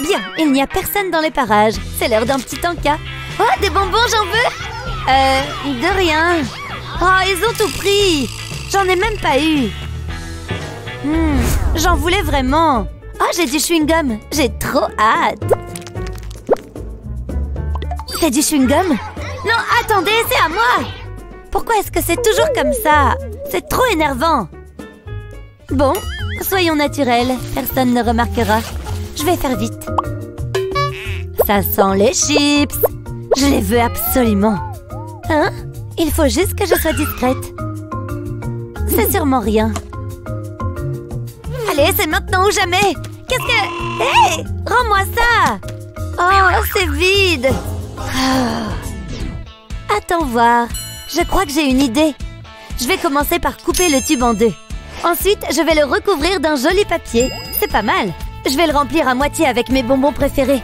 Bien, il n'y a personne dans les parages. C'est l'heure d'un petit encas. Oh, des bonbons, j'en veux. De rien. Oh, ils ont tout pris. J'en ai même pas eu. J'en voulais vraiment. Oh, j'ai du chewing-gum. J'ai trop hâte. C'est du chewing-gum? Non, attendez, c'est à moi. Pourquoi est-ce que c'est toujours comme ça? C'est trop énervant. Bon, soyons naturels. Personne ne remarquera. Je vais faire vite. Ça sent les chips. Je les veux absolument. Hein? Il faut juste que je sois discrète. C'est sûrement rien. Allez, c'est maintenant ou jamais. Qu'est-ce que... Hé! Rends-moi ça! Oh, c'est vide. Attends voir. Je crois que j'ai une idée. Je vais commencer par couper le tube en deux. Ensuite, je vais le recouvrir d'un joli papier. C'est pas mal. Je vais le remplir à moitié avec mes bonbons préférés.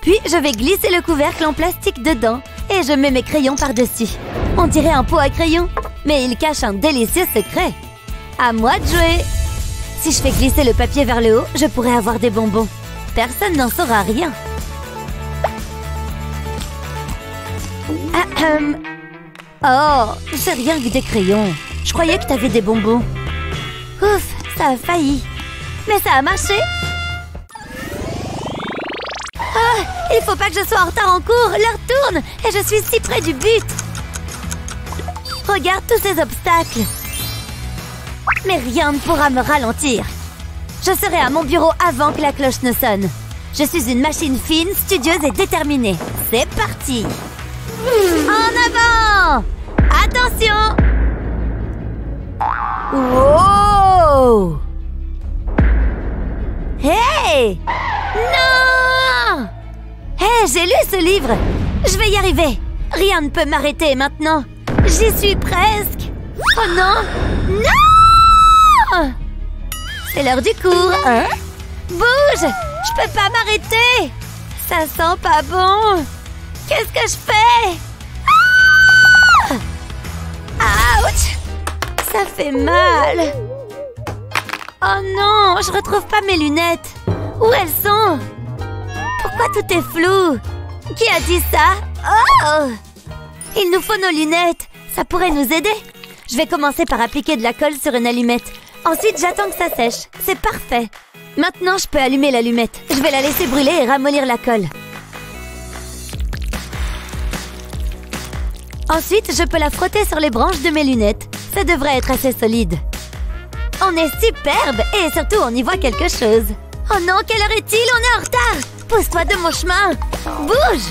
Puis, je vais glisser le couvercle en plastique dedans et je mets mes crayons par-dessus. On dirait un pot à crayons, mais il cache un délicieux secret. À moi de jouer. Si je fais glisser le papier vers le haut, je pourrais avoir des bonbons. Personne n'en saura rien. Oh, c'est rien que des crayons. Je croyais que t'avais des bonbons. Ouf, ça a failli. Mais ça a marché. Ah, il faut pas que je sois en retard en cours. L'heure tourne et je suis si près du but. Regarde tous ces obstacles. Mais rien ne pourra me ralentir. Je serai à mon bureau avant que la cloche ne sonne. Je suis une machine fine, studieuse et déterminée. C'est parti. En avant! Attention! Wow! Hey! Non! Hey, j'ai lu ce livre! Je vais y arriver! Rien ne peut m'arrêter maintenant! J'y suis presque! Oh non! Non! C'est l'heure du cours, hein? Bouge! Je peux pas m'arrêter! Ça sent pas bon! Qu'est-ce que je fais? Ah! Ouch! Ça fait mal! Oh non! Je retrouve pas mes lunettes! Où elles sont? Pourquoi tout est flou? Qui a dit ça? Oh! Il nous faut nos lunettes! Ça pourrait nous aider! Je vais commencer par appliquer de la colle sur une allumette. Ensuite, j'attends que ça sèche. C'est parfait! Maintenant, je peux allumer l'allumette. Je vais la laisser brûler et ramollir la colle. Ensuite, je peux la frotter sur les branches de mes lunettes. Ça devrait être assez solide. On est superbe et surtout, on y voit quelque chose. Oh non, quelle heure est-il? On est en retard! Pousse-toi de mon chemin! Bouge!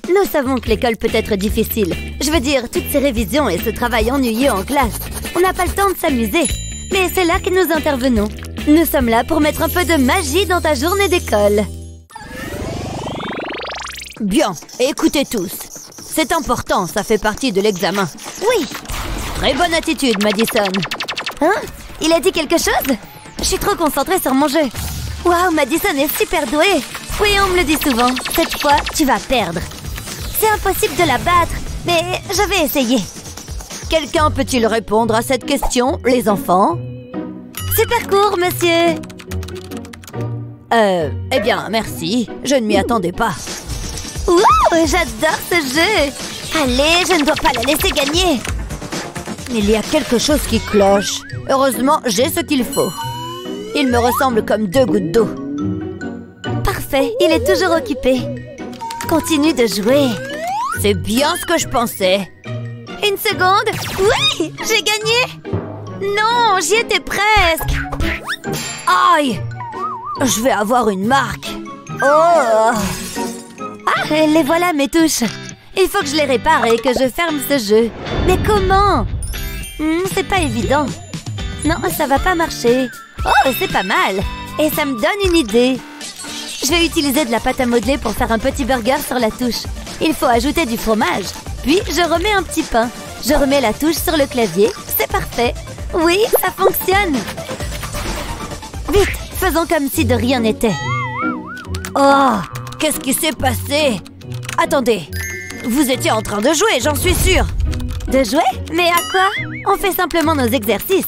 Nous savons que l'école peut être difficile. Je veux dire, toutes ces révisions et ce travail ennuyeux en classe. On n'a pas le temps de s'amuser. Mais c'est là que nous intervenons. Nous sommes là pour mettre un peu de magie dans ta journée d'école. Bien, écoutez tous. C'est important, ça fait partie de l'examen. Oui. Très bonne attitude, Madison. Hein? Il a dit quelque chose? Je suis trop concentrée sur mon jeu. Waouh, Madison est super douée. Oui, on me le dit souvent. Cette fois, tu vas perdre. C'est impossible de la battre, mais je vais essayer. Quelqu'un peut-il répondre à cette question, les enfants? Super court, monsieur. Eh bien, merci. Je ne m'y attendais pas. Ouh, j'adore ce jeu. Allez, je ne dois pas la laisser gagner. Il y a quelque chose qui cloche. Heureusement, j'ai ce qu'il faut. Il me ressemble comme 2 gouttes d'eau. Parfait, il est toujours occupé. Continue de jouer. C'est bien ce que je pensais. Une seconde. Oui, j'ai gagné. Non, j'y étais presque. Aïe. Je vais avoir une marque. Oh. Ah, les voilà mes touches. Il faut que je les répare et que je ferme ce jeu. Mais comment? C'est pas évident. Non, ça va pas marcher. Oh, c'est pas mal. Et ça me donne une idée. Je vais utiliser de la pâte à modeler pour faire un petit burger sur la touche. Il faut ajouter du fromage. Puis, je remets un petit pain. Je remets la touche sur le clavier. C'est parfait. Oui, ça fonctionne. Vite, faisons comme si de rien n'était. Oh, qu'est-ce qui s'est passé? Attendez, vous étiez en train de jouer, j'en suis sûre. De jouer? Mais à quoi? On fait simplement nos exercices.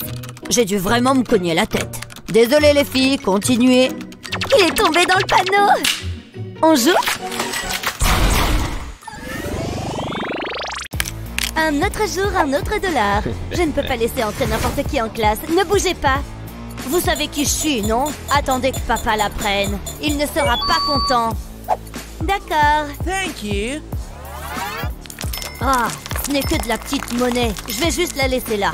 J'ai dû vraiment me cogner la tête. Désolée les filles, continuez. Il est tombé dans le panneau. On joue? Un autre jour, un autre dollar. Je ne peux pas laisser entrer n'importe qui en classe. Ne bougez pas. Vous savez qui je suis, non? Attendez que papa l'apprenne. Il ne sera pas content. D'accord. Thank you. Ah, ce n'est que de la petite monnaie. Je vais juste la laisser là.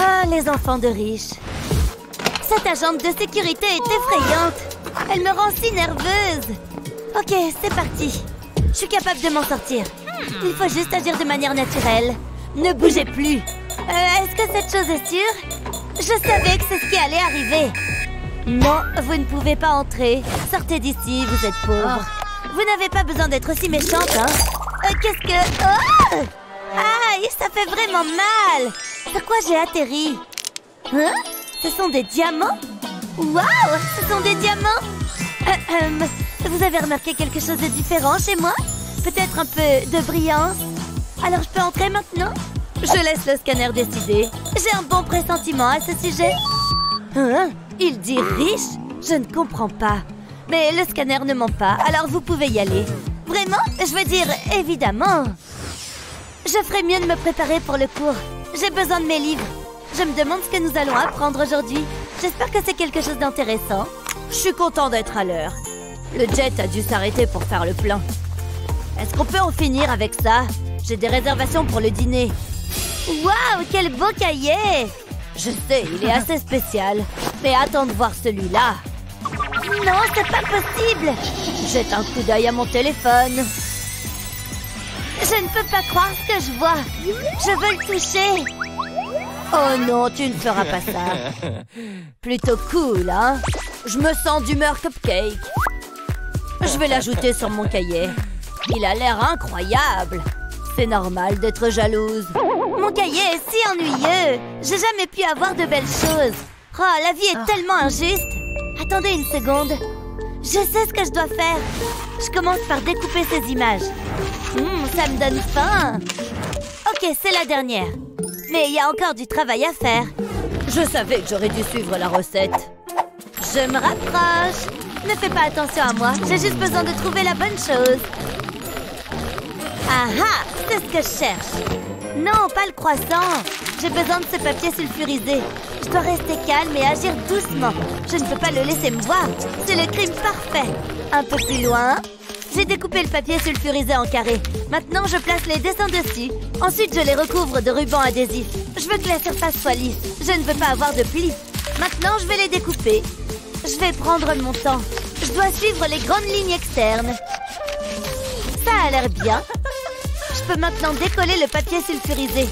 Ah, les enfants de riches. Cette agente de sécurité est effrayante. Elle me rend si nerveuse. Ok, c'est parti. Je suis capable de m'en sortir. Il faut juste agir de manière naturelle. Ne bougez plus. Est-ce que cette chose est sûre? Je savais que c'est ce qui allait arriver. Non, vous ne pouvez pas entrer. Sortez d'ici, vous êtes pauvre. Vous n'avez pas besoin d'être aussi méchante, hein? Qu'est-ce que... Oh! Aïe, ça fait vraiment mal. Sur quoi j'ai atterri? Hein? Ce sont des diamants? Waouh, ce sont des diamants. Vous avez remarqué quelque chose de différent chez moi? Peut-être un peu de brillance? Alors je peux entrer maintenant? Je laisse le scanner décider. J'ai un bon pressentiment à ce sujet. Hein? Il dit riche? Je ne comprends pas. Mais le scanner ne ment pas, alors vous pouvez y aller. Vraiment? Je veux dire, évidemment. Je ferais mieux de me préparer pour le cours. J'ai besoin de mes livres. Je me demande ce que nous allons apprendre aujourd'hui. J'espère que c'est quelque chose d'intéressant. Je suis content d'être à l'heure. Le jet a dû s'arrêter pour faire le plein. Est-ce qu'on peut en finir avec ça? J'ai des réservations pour le dîner. Waouh, quel beau cahier! Je sais, il est assez spécial. Mais attends de voir celui-là. Non, c'est pas possible! Jette un coup d'œil à mon téléphone. Je ne peux pas croire ce que je vois. Je veux le toucher. Oh non, tu ne feras pas ça. Plutôt cool, hein? Je me sens d'humeur cupcake. Je vais l'ajouter sur mon cahier. Il a l'air incroyable. C'est normal d'être jalouse. Mon cahier est si ennuyeux. J'ai jamais pu avoir de belles choses. Oh, la vie est tellement injuste. Attendez une seconde. Je sais ce que je dois faire. Je commence par découper ces images. Ça me donne faim. Ok, c'est la dernière. Mais il y a encore du travail à faire. Je savais que j'aurais dû suivre la recette. Je me rapproche. Ne fais pas attention à moi. J'ai juste besoin de trouver la bonne chose. Ah ah, c'est ce que je cherche. Non, pas le croissant. J'ai besoin de ce papier sulfurisé. Je dois rester calme et agir doucement. Je ne peux pas le laisser me voir. C'est le crime parfait. Un peu plus loin. J'ai découpé le papier sulfurisé en carrés. Maintenant, je place les dessins dessus. Ensuite, je les recouvre de ruban adhésif. Je veux que la surface soit lisse. Je ne veux pas avoir de plis. Maintenant, je vais les découper. Je vais prendre mon temps. Je dois suivre les grandes lignes externes. Ça a l'air bien. Je peux maintenant décoller le papier sulfurisé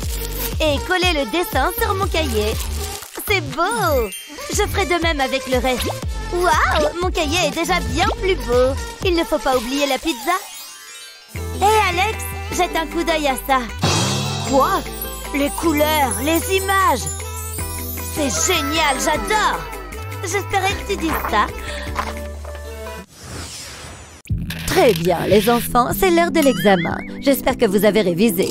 et coller le dessin sur mon cahier. C'est beau! Je ferai de même avec le reste. Waouh! Mon cahier est déjà bien plus beau. Il ne faut pas oublier la pizza. Hé Alex, jette un coup d'œil à ça. Quoi? Les couleurs, les images. C'est génial, j'adore. J'espérais que tu dises ça. Très bien, les enfants, c'est l'heure de l'examen. J'espère que vous avez révisé.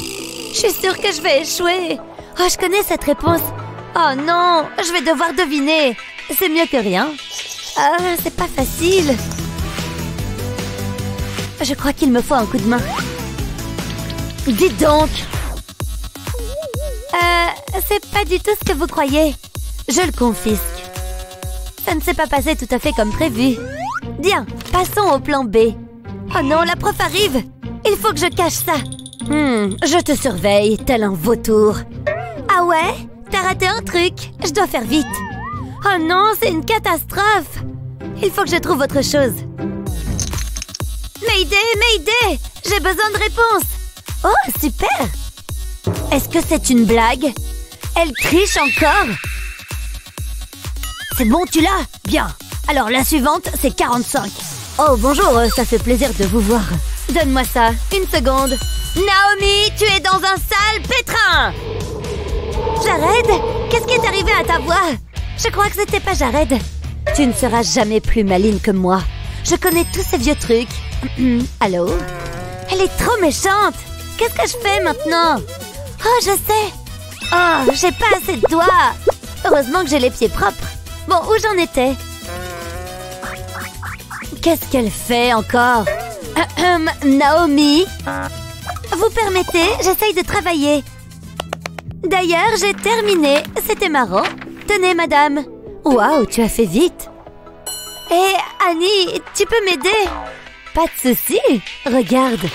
Je suis sûre que je vais échouer. Oh, je connais cette réponse. Oh non, je vais devoir deviner. C'est mieux que rien. Ah, c'est pas facile. Je crois qu'il me faut un coup de main. Dites donc. C'est pas du tout ce que vous croyez. Je le confisque. Ça ne s'est pas passé tout à fait comme prévu. Bien, passons au plan B. Oh non, la prof arrive. Il faut que je cache ça. Je te surveille, tel un vautour. Ah ouais? T'as raté un truc. Je dois faire vite. Oh non, c'est une catastrophe. Il faut que je trouve autre chose. Mayday, Mayday! J'ai besoin de réponse. Oh, super! Est-ce que c'est une blague? Elle triche encore? C'est bon, tu l'as? Bien. Alors, la suivante, c'est 45. Oh, bonjour, ça fait plaisir de vous voir. Donne-moi ça, une seconde. Naomi, tu es dans un sale pétrin! Jared, qu'est-ce qui est arrivé à ta voix? Je crois que c'était pas Jared. Tu ne seras jamais plus maligne que moi. Je connais tous ces vieux trucs. Allô? Elle est trop méchante. Qu'est-ce que je fais maintenant? Oh, je sais. Oh, j'ai pas assez de doigts. Heureusement que j'ai les pieds propres. Bon, où j'en étais? Qu'est-ce qu'elle fait encore? Naomi? Vous permettez? J'essaye de travailler. D'ailleurs, j'ai terminé. C'était marrant. Tenez, madame. Waouh, tu as fait vite. Hé, Annie, tu peux m'aider? Pas de souci. Regarde.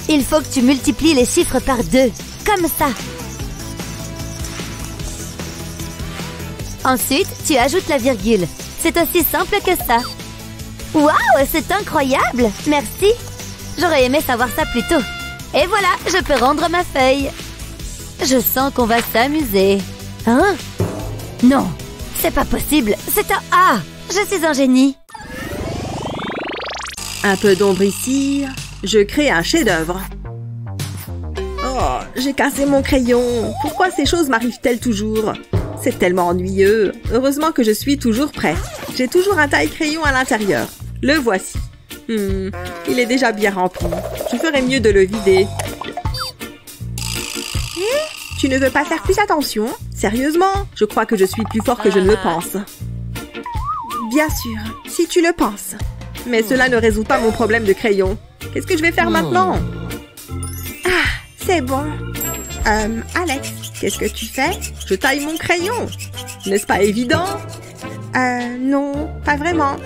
Il faut que tu multiplies les chiffres par 2. Comme ça. Ensuite, tu ajoutes la virgule. C'est aussi simple que ça. Waouh, c'est incroyable. Merci. J'aurais aimé savoir ça plus tôt. Et voilà, je peux rendre ma feuille. Je sens qu'on va s'amuser. Hein? Non, c'est pas possible. C'est un A. Je suis un génie. Un peu d'ombre ici. Je crée un chef-d'œuvre. Oh, j'ai cassé mon crayon. Pourquoi ces choses m'arrivent-elles toujours? C'est tellement ennuyeux. Heureusement que je suis toujours prêt. J'ai toujours un taille-crayon à l'intérieur. Le voici. Il est déjà bien rempli. Je ferais mieux de le vider. Tu ne veux pas faire plus attention? Sérieusement? Je crois que je suis plus fort que je ne le pense. Bien sûr, si tu le penses. Mais cela ne résout pas mon problème de crayon. Qu'est-ce que je vais faire maintenant? Ah, c'est bon. Alex, qu'est-ce que tu fais? Je taille mon crayon. N'est-ce pas évident? Non, pas vraiment.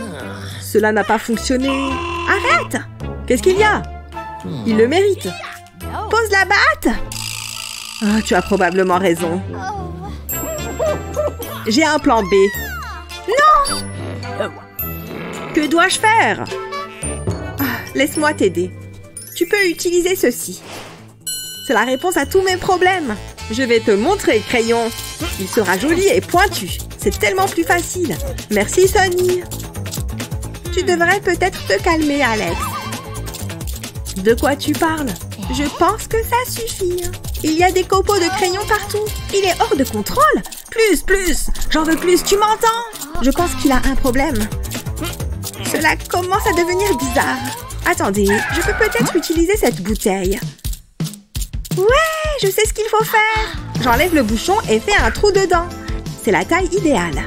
Cela n'a pas fonctionné. Arrête! Qu'est-ce qu'il y a? Il le mérite. Pose la batte! Ah, tu as probablement raison. J'ai un plan B. Non! Que dois-je faire? Ah, laisse-moi t'aider. Tu peux utiliser ceci. C'est la réponse à tous mes problèmes. Je vais te montrer, crayon. Il sera joli et pointu. C'est tellement plus facile. Merci, Sonny. Tu devrais peut-être te calmer, Alex. De quoi tu parles? Je pense que ça suffit. Il y a des copeaux de crayons partout. Il est hors de contrôle. Plus. J'en veux plus, tu m'entends? Je pense qu'il a un problème. Cela commence à devenir bizarre. Attendez, je peux peut-être utiliser cette bouteille. Ouais, je sais ce qu'il faut faire. J'enlève le bouchon et fais un trou dedans. C'est la taille idéale.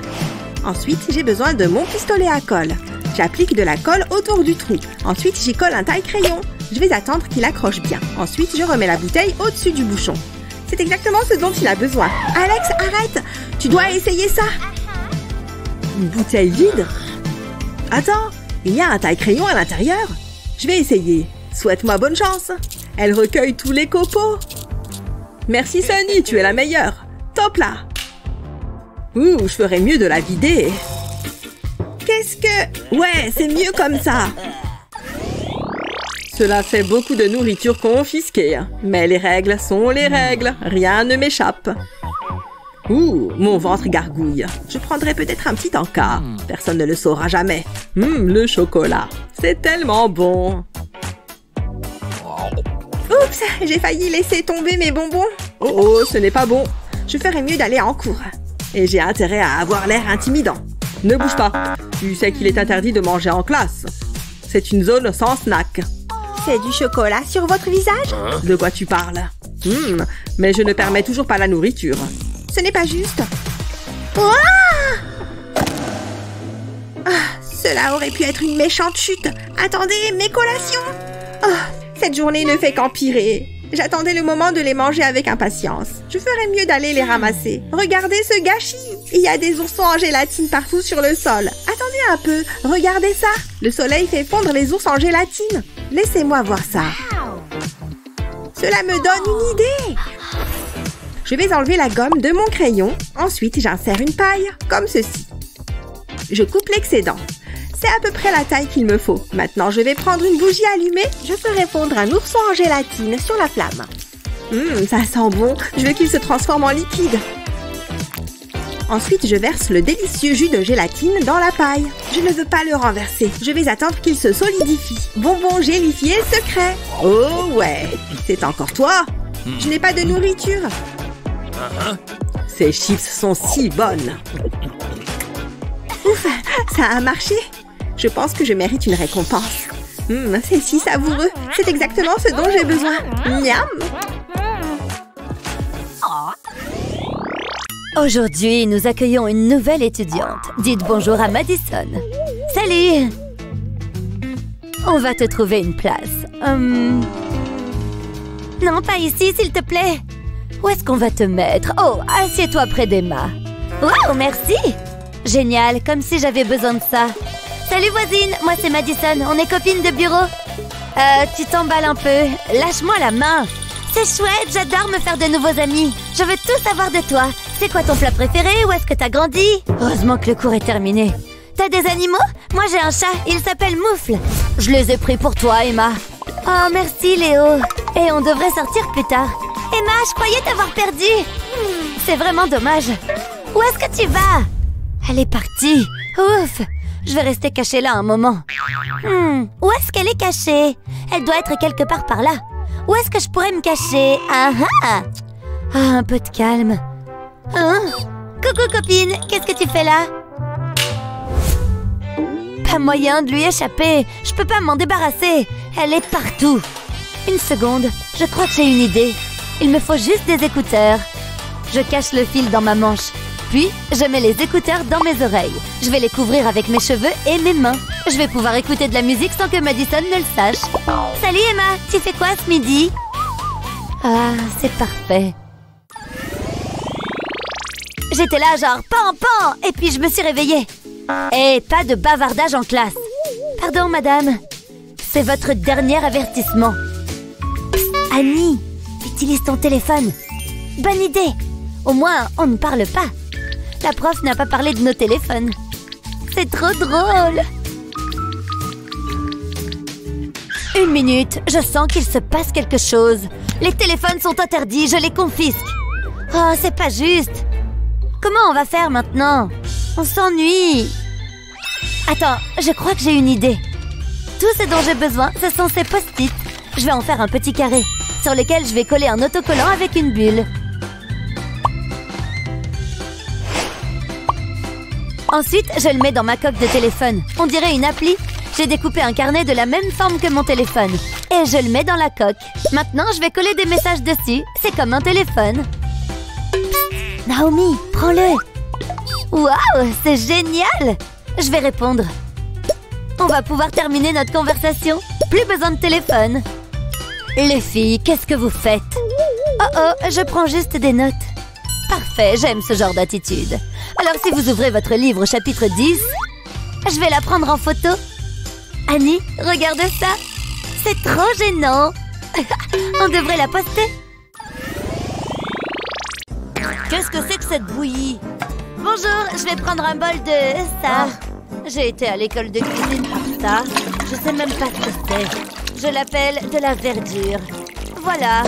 Ensuite, j'ai besoin de mon pistolet à colle. J'applique de la colle autour du trou. Ensuite, j'y colle un taille-crayon. Je vais attendre qu'il accroche bien. Ensuite, je remets la bouteille au-dessus du bouchon. C'est exactement ce dont il a besoin. Alex, arrête! Tu dois essayer ça. Une bouteille vide? Attends, il y a un taille-crayon à l'intérieur. Je vais essayer. Souhaite-moi bonne chance. Elle recueille tous les copeaux. Merci, Sonny, tu es la meilleure. Top là. Ouh, je ferais mieux de la vider. Qu'est-ce que... Ouais, c'est mieux comme ça. Cela fait beaucoup de nourriture confisquée. Mais les règles sont les règles. Rien ne m'échappe. Ouh, mon ventre gargouille. Je prendrai peut-être un petit encas. Personne ne le saura jamais. Le chocolat. C'est tellement bon. Oups, j'ai failli laisser tomber mes bonbons. Oh, ce n'est pas bon. Je ferais mieux d'aller en cours. Et j'ai intérêt à avoir l'air intimidant. Ne bouge pas. Tu sais qu'il est interdit de manger en classe. C'est une zone sans snack. C'est du chocolat sur votre visage? De quoi tu parles? Mais je ne permets toujours pas la nourriture. Ce n'est pas juste. Cela aurait pu être une méchante chute. Attendez, mes collations. Cette journée ne fait qu'empirer. J'attendais le moment de les manger avec impatience. Je ferais mieux d'aller les ramasser. Regardez ce gâchis. Il y a des oursons en gélatine partout sur le sol. Attendez un peu. Regardez ça. Le soleil fait fondre les ours en gélatine. Laissez-moi voir ça. Cela me donne une idée. Je vais enlever la gomme de mon crayon. Ensuite, j'insère une paille, comme ceci. Je coupe l'excédent. C'est à peu près la taille qu'il me faut. Maintenant, je vais prendre une bougie allumée. Je ferai fondre un ourson en gélatine sur la flamme. Ça sent bon. Je veux qu'il se transforme en liquide. Ensuite, je verse le délicieux jus de gélatine dans la paille. Je ne veux pas le renverser. Je vais attendre qu'il se solidifie. Bonbon gélifié secret. Oh ouais, c'est encore toi. Je n'ai pas de nourriture. Ces chips sont si bonnes. Ouf, ça a marché. Je pense que je mérite une récompense. C'est si savoureux. C'est exactement ce dont j'ai besoin. Miam. Aujourd'hui, nous accueillons une nouvelle étudiante. Dites bonjour à Madison. Salut! On va te trouver une place. Non, pas ici, s'il te plaît. Où est-ce qu'on va te mettre? Oh, assieds-toi près d'Emma. Wow, merci! Génial, comme si j'avais besoin de ça. Salut voisine, moi c'est Madison, on est copines de bureau. Tu t'emballes un peu. Lâche-moi la main. C'est chouette, j'adore me faire de nouveaux amis. Je veux tout savoir de toi. C'est quoi ton plat préféré? Où est-ce que t'as grandi? Heureusement que le cours est terminé. T'as des animaux? Moi j'ai un chat, il s'appelle Moufle. Je les ai pris pour toi, Emma. Oh, merci Léo. Et on devrait sortir plus tard. Emma, je croyais t'avoir perdu. C'est vraiment dommage. Où est-ce que tu vas? Elle est partie. Ouf. Je vais rester cachée là un moment. Où est-ce qu'elle est cachée? Elle doit être quelque part par là. Où est-ce que je pourrais me cacher? Un peu de calme. Coucou copine, qu'est-ce que tu fais là? Pas moyen de lui échapper. Je peux pas m'en débarrasser. Elle est partout. Une seconde, je crois que j'ai une idée. Il me faut juste des écouteurs. Je cache le fil dans ma manche. Puis, je mets les écouteurs dans mes oreilles. Je vais les couvrir avec mes cheveux et mes mains. Je vais pouvoir écouter de la musique sans que Madison ne le sache. Salut Emma, tu fais quoi ce midi? Ah, c'est parfait. J'étais là genre pan, et puis je me suis réveillée. Et pas de bavardage en classe. Pardon madame, c'est votre dernier avertissement. Psst, Annie, utilise ton téléphone. Bonne idée. Au moins, on ne parle pas. La prof n'a pas parlé de nos téléphones. C'est trop drôle. 1 minute, je sens qu'il se passe quelque chose. Les téléphones sont interdits, je les confisque. Oh, c'est pas juste. Comment on va faire maintenant? On s'ennuie. Attends, je crois que j'ai une idée. Tout ce dont j'ai besoin, ce sont ces post-it. Je vais en faire un petit carré, sur lequel je vais coller un autocollant avec une bulle. Ensuite, je le mets dans ma coque de téléphone. On dirait une appli. J'ai découpé un carnet de la même forme que mon téléphone. Et je le mets dans la coque. Maintenant, je vais coller des messages dessus. C'est comme un téléphone. Psst, Naomi, prends-le. Waouh, c'est génial. Je vais répondre. On va pouvoir terminer notre conversation. Plus besoin de téléphone. Les filles, qu'est-ce que vous faites? Oh, je prends juste des notes. Parfait, j'aime ce genre d'attitude. Alors si vous ouvrez votre livre au chapitre 10, je vais la prendre en photo. Annie, regarde ça. C'est trop gênant. On devrait la poster. Qu'est-ce que c'est que cette bouillie? Bonjour, je vais prendre un bol de ça. J'ai été à l'école de cuisine pour ça. Je sais même pas ce que c'est. Je l'appelle de la verdure. Voilà.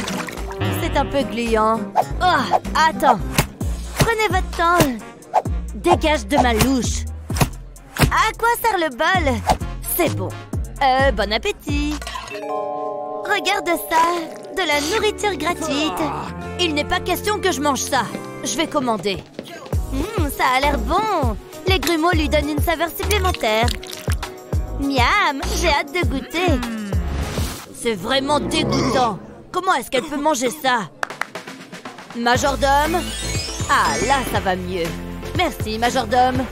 C'est un peu gluant. Oh, attends. Prenez votre temps. Dégage de ma louche. À quoi sert le bol? C'est bon. Bon appétit. Regarde ça. De la nourriture gratuite. Il n'est pas question que je mange ça. Je vais commander. Ça a l'air bon. Les grumeaux lui donnent une saveur supplémentaire. Miam, j'ai hâte de goûter. C'est vraiment dégoûtant. Comment est-ce qu'elle peut manger ça? Majordome? Ah, là, ça va mieux. Merci, majordome.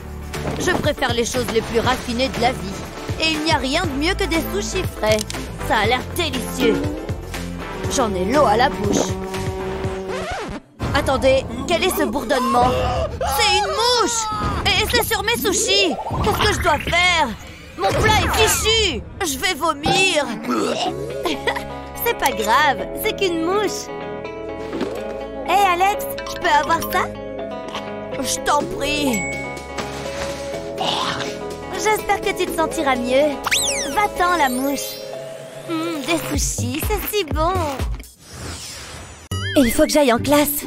Je préfère les choses les plus raffinées de la vie. Et il n'y a rien de mieux que des sushis frais. Ça a l'air délicieux. J'en ai l'eau à la bouche. Attendez, quel est ce bourdonnement? C'est une mouche! Et c'est sur mes sushis! Qu'est-ce que je dois faire? Mon plat est fichu! Je vais vomir! C'est pas grave, c'est qu'une mouche. Hé Alex, je peux avoir ça? Je t'en prie. J'espère que tu te sentiras mieux. Va-t'en la mouche. Des sushis, c'est si bon. Il faut que j'aille en classe.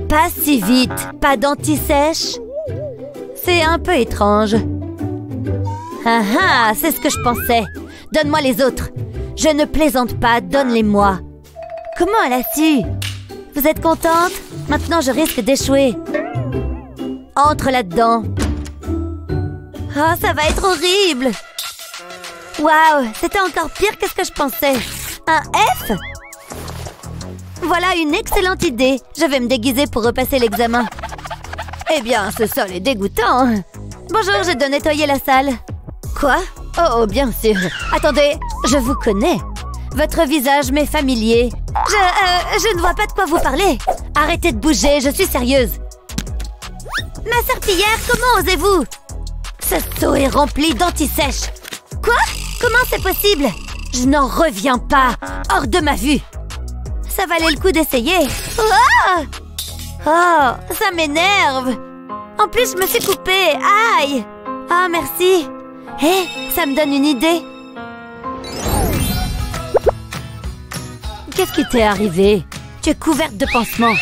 Pas si vite, pas d'anti-sèche. C'est un peu étrange. C'est ce que je pensais. Donne-moi les autres. Je ne plaisante pas, donne-les-moi. Comment elle a su? Vous êtes contente? Maintenant, je risque d'échouer. Entre là-dedans. Oh, ça va être horrible. Waouh, c'était encore pire que ce que je pensais. Un F? Voilà une excellente idée. Je vais me déguiser pour repasser l'examen. Eh bien, ce sol est dégoûtant. Bonjour, je dois nettoyer la salle. Quoi? Oh, bien sûr. Attendez, je vous connais. Votre visage m'est familier. Je ne vois pas de quoi vous parlez. Arrêtez de bouger, je suis sérieuse. Ma serpillière, comment osez-vous? Ce seau est rempli d'anti-sèche. Quoi? Comment c'est possible? Je n'en reviens pas. Hors de ma vue. Ça valait le coup d'essayer. Oh, oh, ça m'énerve. En plus, je me suis coupée. Aïe. Ah, merci. Hé, ça me donne une idée. Qu'est-ce qui t'est arrivé? Tu es couverte de pansements.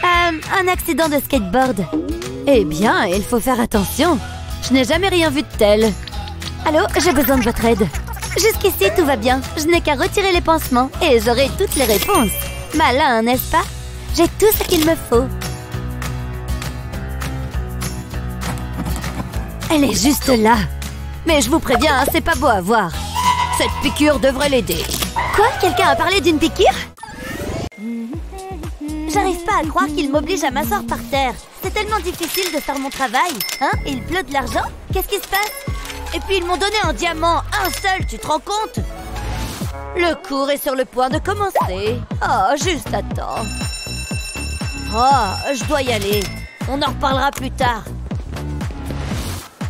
Un accident de skateboard. Eh bien, il faut faire attention. Je n'ai jamais rien vu de tel. Allô, j'ai besoin de votre aide. Jusqu'ici, tout va bien. Je n'ai qu'à retirer les pansements et j'aurai toutes les réponses. Malin, n'est-ce pas? J'ai tout ce qu'il me faut. Elle est juste là. Mais je vous préviens, c'est pas beau à voir. Cette piqûre devrait l'aider. Quoi? Quelqu'un a parlé d'une piqûre? J'arrive pas à croire qu'il m'oblige à m'asseoir par terre. C'est tellement difficile de faire mon travail. Hein? Il pleut de l'argent? Qu'est-ce qui se passe? Et puis ils m'ont donné un diamant. Un seul, tu te rends compte? Le cours est sur le point de commencer. Oh, juste attends. Oh, je dois y aller. On en reparlera plus tard.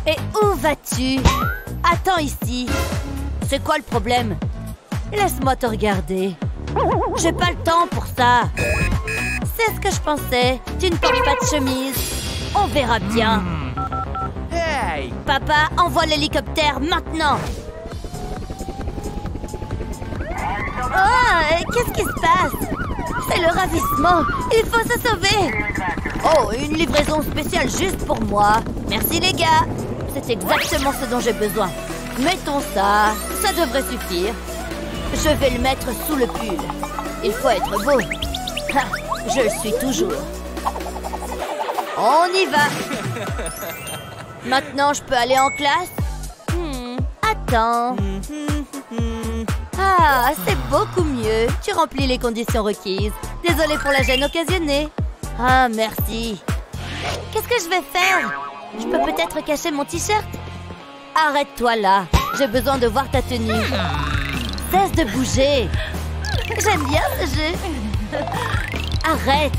Et où vas-tu? Attends ici. C'est quoi le problème? Laisse-moi te regarder. J'ai pas le temps pour ça. C'est ce que je pensais. Tu ne portes pas de chemise. On verra bien. Hey! Papa, envoie l'hélicoptère maintenant. Oh, qu'est-ce qui se passe? C'est le ravissement. Il faut se sauver. Oh, une livraison spéciale juste pour moi. Merci les gars. C'est exactement ce dont j'ai besoin. Mettons ça. Ça devrait suffire. Je vais le mettre sous le pull. Il faut être beau. Ha, je le suis toujours. On y va. Maintenant, je peux aller en classe? Attends. Ah, c'est beaucoup mieux. Tu remplis les conditions requises. Désolée pour la gêne occasionnée. Ah, merci. Qu'est-ce que je vais faire? Je peux peut-être cacher mon t-shirt? Arrête-toi là. J'ai besoin de voir ta tenue. Cesse de bouger. J'aime bien ce jeu. Arrête.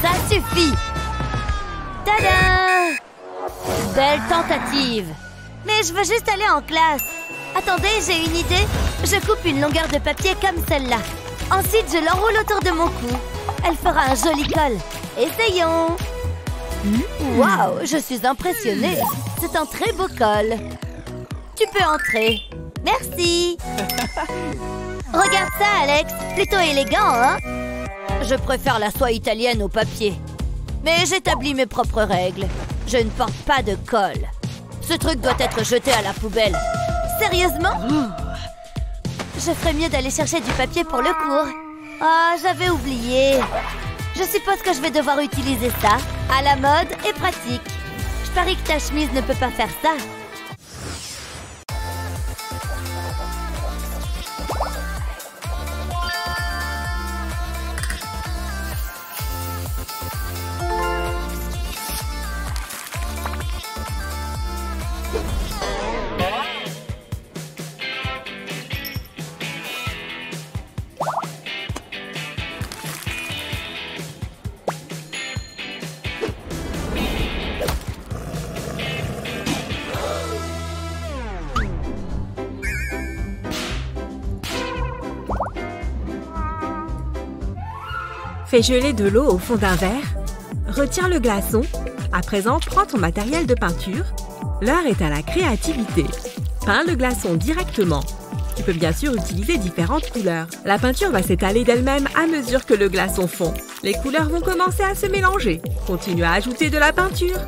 Ça suffit. Tada! Belle tentative. Mais je veux juste aller en classe. Attendez, j'ai une idée. Je coupe une longueur de papier comme celle-là. Ensuite, je l'enroule autour de mon cou. Elle fera un joli col. Essayons. Waouh, je suis impressionnée. C'est un très beau col. Tu peux entrer. Merci. Regarde ça, Alex. Plutôt élégant, hein? Je préfère la soie italienne au papier. Mais j'établis mes propres règles. Je ne porte pas de col. Ce truc doit être jeté à la poubelle. Sérieusement? Je ferais mieux d'aller chercher du papier pour le cours. Ah, j'avais oublié. Je suppose que je vais devoir utiliser ça. À la mode et pratique. Je parie que ta chemise ne peut pas faire ça. Fais geler de l'eau au fond d'un verre. Retire le glaçon. À présent, prends ton matériel de peinture. L'heure est à la créativité. Peins le glaçon directement. Tu peux bien sûr utiliser différentes couleurs. La peinture va s'étaler d'elle-même à mesure que le glaçon fond. Les couleurs vont commencer à se mélanger. Continue à ajouter de la peinture.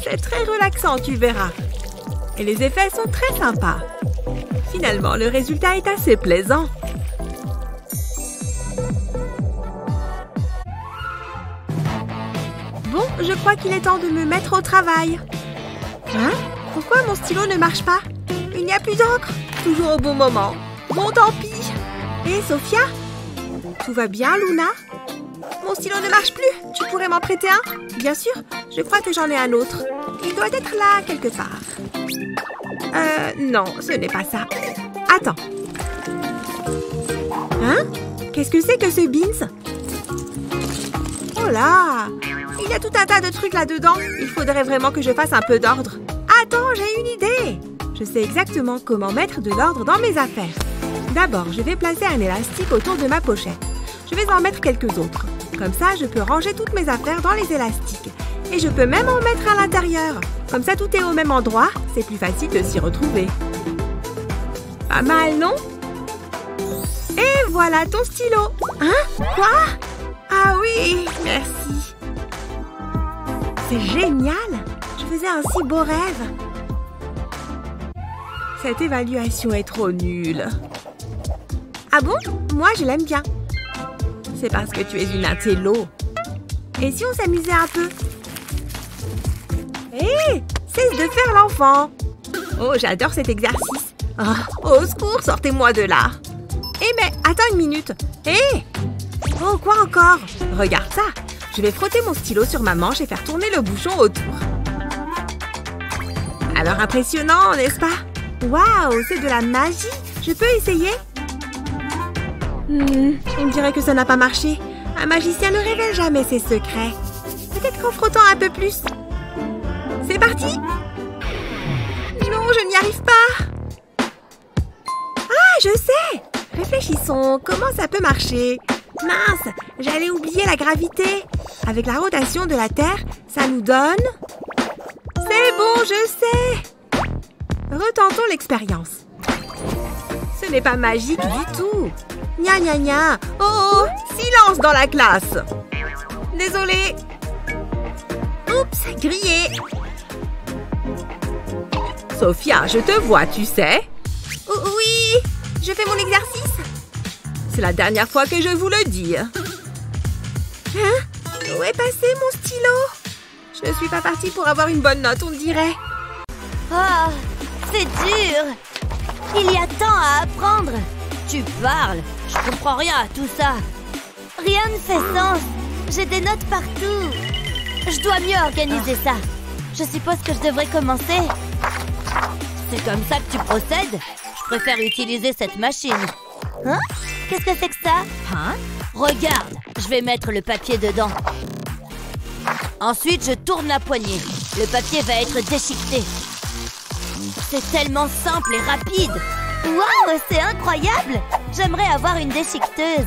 C'est très relaxant, tu verras. Et les effets sont très sympas. Finalement, le résultat est assez plaisant. Bon, je crois qu'il est temps de me mettre au travail. Hein? Pourquoi mon stylo ne marche pas? Il n'y a plus d'encre. Toujours au bon moment. Bon, tant pis. Hé, Sophia? Tout va bien, Luna? Mon stylo ne marche plus. Tu pourrais m'en prêter un? Bien sûr, je crois que j'en ai un autre. Il doit être là, quelque part. Non, ce n'est pas ça. Attends. Hein? Qu'est-ce que c'est que ce Beans? Oh là! Il y a tout un tas de trucs là-dedans. Il faudrait vraiment que je fasse un peu d'ordre. Attends, j'ai une idée! Je sais exactement comment mettre de l'ordre dans mes affaires. D'abord, je vais placer un élastique autour de ma pochette. Je vais en mettre quelques autres. Comme ça, je peux ranger toutes mes affaires dans les élastiques. Et je peux même en mettre à l'intérieur. Comme ça, tout est au même endroit. C'est plus facile de s'y retrouver. Pas mal, non? Et voilà ton stylo. Hein? Quoi? Ah oui, merci. C'est génial. Je faisais un si beau rêve. Cette évaluation est trop nulle. Ah bon? Moi, je l'aime bien. C'est parce que tu es une intello. Et si on s'amusait un peu? Hé! Cesse de faire l'enfant. Oh, j'adore cet exercice. Oh, au secours, sortez-moi de là. Hé, mais attends une minute. Hé! Oh, quoi encore? Regarde ça. Je vais frotter mon stylo sur ma manche et faire tourner le bouchon autour. Alors impressionnant, n'est-ce pas? Waouh, c'est de la magie. Je peux essayer? On dirait que ça n'a pas marché. Un magicien ne révèle jamais ses secrets. Peut-être qu'en frottant un peu plus. C'est parti! Non, je n'y arrive pas. Ah, je sais! Réfléchissons, comment ça peut marcher? Mince, j'allais oublier la gravité. Avec la rotation de la Terre, ça nous donne... C'est bon, je sais! Retentons l'expérience. Ce n'est pas magique du tout. Gna gna gna. Oh, silence dans la classe. Désolée. Oups, grillé. Sophia, je te vois, tu sais. Oui, je fais mon exercice. C'est la dernière fois que je vous le dis. Hein? Où est passé mon stylo? Je ne suis pas partie pour avoir une bonne note, on dirait. Oh, c'est dur. Il y a tant à apprendre. Tu parles. Je comprends rien à tout ça. Rien ne fait sens. J'ai des notes partout. Je dois mieux organiser ça. Je suppose que je devrais commencer. C'est comme ça que tu procèdes? Je préfère utiliser cette machine. Hein? Qu'est-ce que c'est que ça? Hein? Regarde, je vais mettre le papier dedans. Ensuite, je tourne la poignée. Le papier va être déchiqueté. C'est tellement simple et rapide. Waouh, c'est incroyable! J'aimerais avoir une déchiqueteuse.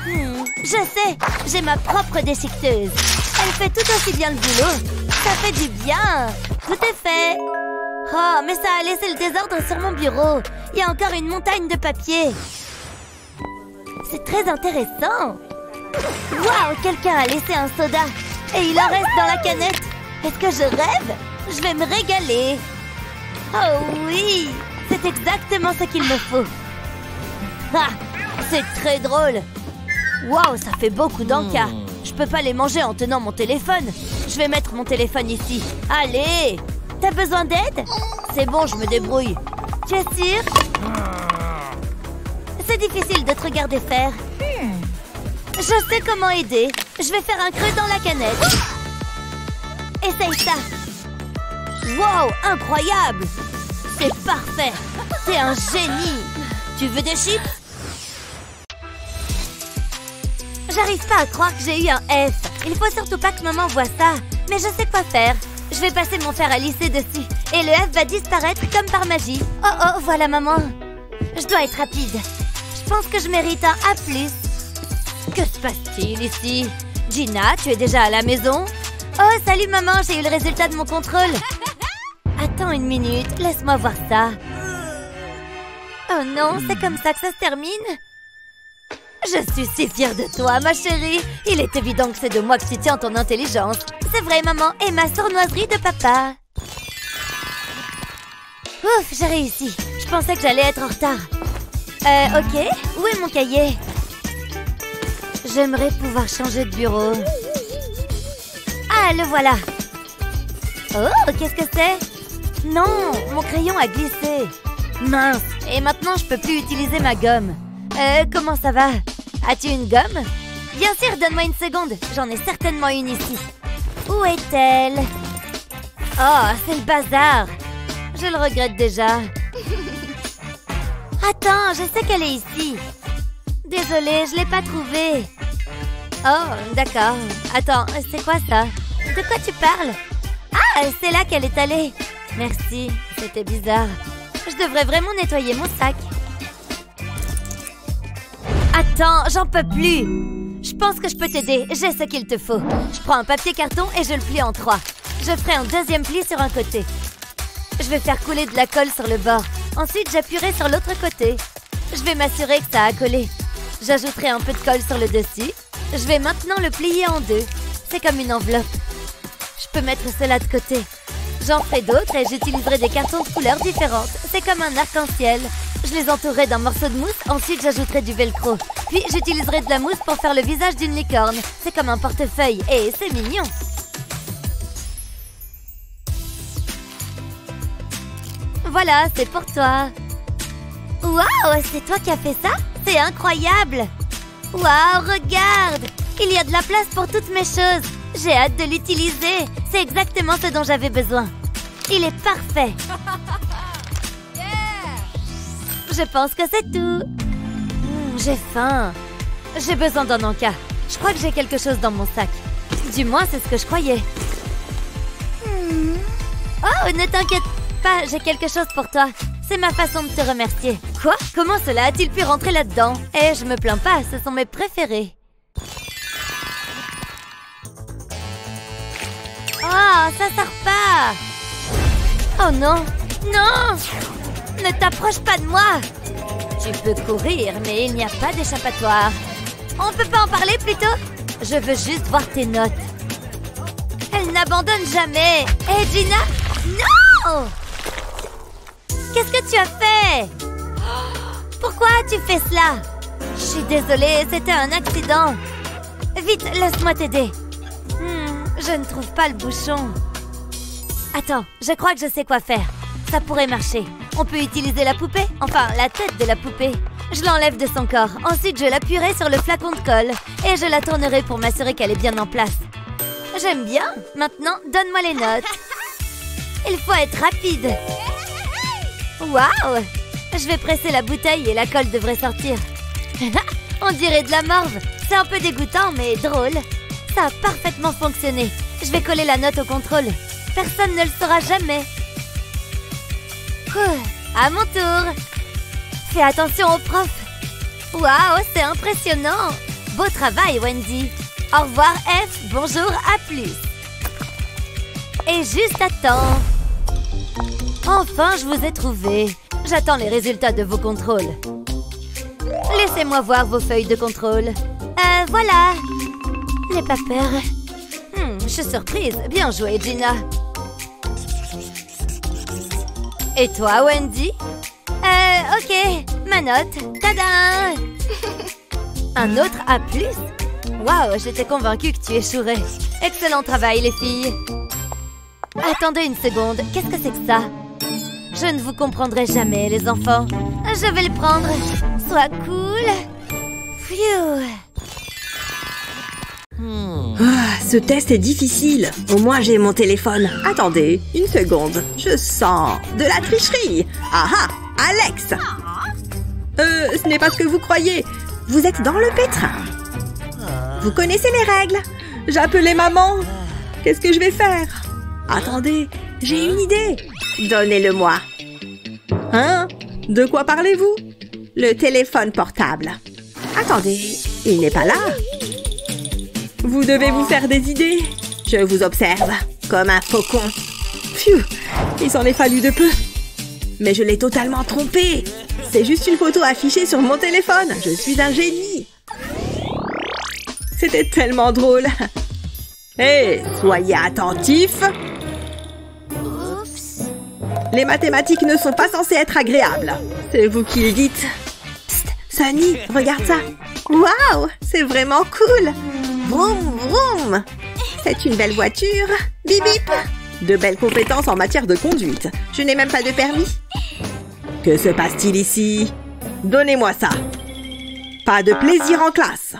Je sais, j'ai ma propre déchiqueteuse. Elle fait tout aussi bien le boulot. Ça fait du bien. Tout est fait. Oh, mais ça a laissé le désordre sur mon bureau. Il y a encore une montagne de papier. C'est très intéressant. Waouh, quelqu'un a laissé un soda. Et il en reste dans la canette. Est-ce que je rêve? Je vais me régaler. Oh oui, c'est exactement ce qu'il me faut. Ah, c'est très drôle. Waouh, ça fait beaucoup d'encas. Je peux pas les manger en tenant mon téléphone. Je vais mettre mon téléphone ici. Allez! T'as besoin d'aide? C'est bon, je me débrouille. Tu es sûr? C'est difficile de te regarder faire. Je sais comment aider. Je vais faire un creux dans la canette. Essaye ça. Wow, incroyable! C'est parfait. T'es un génie. Tu veux des chips? J'arrive pas à croire que j'ai eu un F. Il faut surtout pas que maman voie ça. Mais je sais quoi faire. Je vais passer mon fer à lisser dessus. Et le F va disparaître comme par magie. Oh oh, voilà maman. Je dois être rapide. Je pense que je mérite un A+. Que se passe-t-il ici? Gina, tu es déjà à la maison? Oh, salut maman, j'ai eu le résultat de mon contrôle. Attends une minute, laisse-moi voir ça. Oh non, c'est comme ça que ça se termine? Je suis si fière de toi, ma chérie. Il est évident que c'est de moi que tu tiens ton intelligence. C'est vrai, maman, et ma sournoiserie de papa. Ouf, j'ai réussi. Je pensais que j'allais être en retard. Ok, où est mon cahier? J'aimerais pouvoir changer de bureau. Ah, le voilà. Oh, qu'est-ce que c'est? Non, mon crayon a glissé. Mince, et maintenant je peux plus utiliser ma gomme. Comment ça va? As-tu une gomme? Bien sûr, donne-moi une seconde. J'en ai certainement une ici. Où est-elle? Oh, c'est le bazar. Je le regrette déjà. Attends, je sais qu'elle est ici. Désolée, je l'ai pas trouvée. Oh, d'accord. Attends, c'est quoi ça? De quoi tu parles? Ah, c'est là qu'elle est allée. Merci, c'était bizarre. Je devrais vraiment nettoyer mon sac. Attends, j'en peux plus. Je pense que je peux t'aider. J'ai ce qu'il te faut. Je prends un papier carton et je le plie en 3. Je ferai un deuxième pli sur un côté. Je vais faire couler de la colle sur le bord. Ensuite, j'appuierai sur l'autre côté. Je vais m'assurer que ça a collé. J'ajouterai un peu de colle sur le dessus. Je vais maintenant le plier en 2. C'est comme une enveloppe. Je peux mettre cela de côté. J'en ferai d'autres et j'utiliserai des cartons de couleurs différentes. C'est comme un arc-en-ciel. Je les entourerai d'un morceau de mousse. Ensuite, j'ajouterai du velcro. Puis, j'utiliserai de la mousse pour faire le visage d'une licorne. C'est comme un portefeuille et c'est mignon. Voilà, c'est pour toi. Waouh, c'est toi qui as fait ça? C'est incroyable. Waouh, regarde. Il y a de la place pour toutes mes choses. J'ai hâte de l'utiliser. C'est exactement ce dont j'avais besoin. Il est parfait. Je pense que c'est tout. J'ai faim. J'ai besoin d'un encas. Je crois que j'ai quelque chose dans mon sac. Du moins, c'est ce que je croyais. Oh, ne t'inquiète pas, j'ai quelque chose pour toi. C'est ma façon de te remercier. Quoi? Comment cela a-t-il pu rentrer là-dedans? Eh, je me plains pas, ce sont mes préférés. Oh, ça sort pas! Oh non! Non! Ne t'approche pas de moi! Tu peux courir, mais il n'y a pas d'échappatoire. On peut pas en parler plutôt? Je veux juste voir tes notes. Elle n'abandonne jamais! Hé, Gina! Non! Qu'est-ce que tu as fait? Pourquoi tu fais cela? Je suis désolée, c'était un accident. Vite, laisse-moi t'aider. Je ne trouve pas le bouchon. Attends, je crois que je sais quoi faire. Ça pourrait marcher. On peut utiliser la poupée, enfin la tête de la poupée. Je l'enlève de son corps. Ensuite, je l'appuierai sur le flacon de colle. Et je la tournerai pour m'assurer qu'elle est bien en place. J'aime bien. Maintenant, donne-moi les notes. Il faut être rapide. Waouh! Je vais presser la bouteille et la colle devrait sortir. On dirait de la morve. C'est un peu dégoûtant, mais drôle. Ça a parfaitement fonctionné. Je vais coller la note au contrôle. Personne ne le saura jamais. À mon tour. Fais attention au prof. Waouh, c'est impressionnant. Beau travail, Wendy. Au revoir, F. Bonjour, à plus. Et juste à temps. Enfin, je vous ai trouvé. J'attends les résultats de vos contrôles. Laissez-moi voir vos feuilles de contrôle. Voilà. N'aie pas peur. Je suis surprise. Bien joué, Gina. Et toi, Wendy? Ok. Ma note. Tada! Un autre A+. Waouh, j'étais convaincue que tu échouerais. Excellent travail, les filles. Attendez une seconde. Qu'est-ce que c'est que ça? Je ne vous comprendrai jamais, les enfants. Je vais le prendre. Sois cool. Phew. Ce test est difficile. Au moins, j'ai mon téléphone. Attendez, une seconde. Je sens de la tricherie. Ah ah, Alex! Ce n'est pas ce que vous croyez. Vous êtes dans le pétrin. Vous connaissez les règles. J'ai appelé maman. Qu'est-ce que je vais faire? Attendez, j'ai une idée. Donnez-le-moi. Hein? De quoi parlez-vous? Le téléphone portable. Attendez, il n'est pas là. Vous devez vous faire des idées. Je vous observe, comme un faucon. Pfiou, il s'en est fallu de peu. Mais je l'ai totalement trompé. C'est juste une photo affichée sur mon téléphone. Je suis un génie. C'était tellement drôle. Hé, soyez attentifs. Oups. Les mathématiques ne sont pas censées être agréables. C'est vous qui le dites. Psst, Sunny, regarde ça. Waouh, c'est vraiment cool. Vroom, vroom. C'est une belle voiture. Bip, bip. De belles compétences en matière de conduite. Je n'ai même pas de permis. Que se passe-t-il ici? Donnez-moi ça. Pas de plaisir en classe.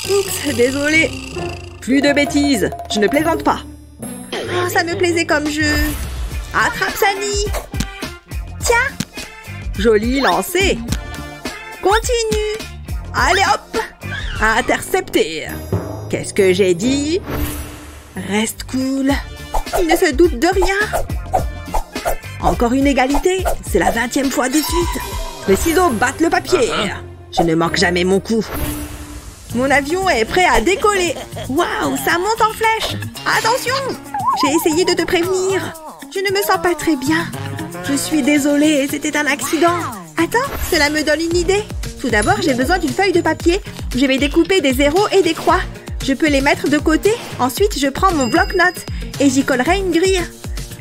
Oups, désolée. Plus de bêtises, je ne plaisante pas. Oh, ça me plaisait comme jeu. Attrape Sunny. Tiens. Joli lancé. Continue. Allez hop. Intercepté. Qu'est-ce que j'ai dit? Reste cool. Il ne se doute de rien. Encore une égalité. C'est la 20e fois de suite. Les ciseaux battent le papier. Je ne manque jamais mon coup. Mon avion est prêt à décoller. Waouh, ça monte en flèche. Attention. J'ai essayé de te prévenir. Je ne me sens pas très bien. Je suis désolée, c'était un accident. Attends, cela me donne une idée. Tout d'abord, j'ai besoin d'une feuille de papier. Je vais découper des zéros et des croix. Je peux les mettre de côté. Ensuite, je prends mon bloc-notes et j'y collerai une grille.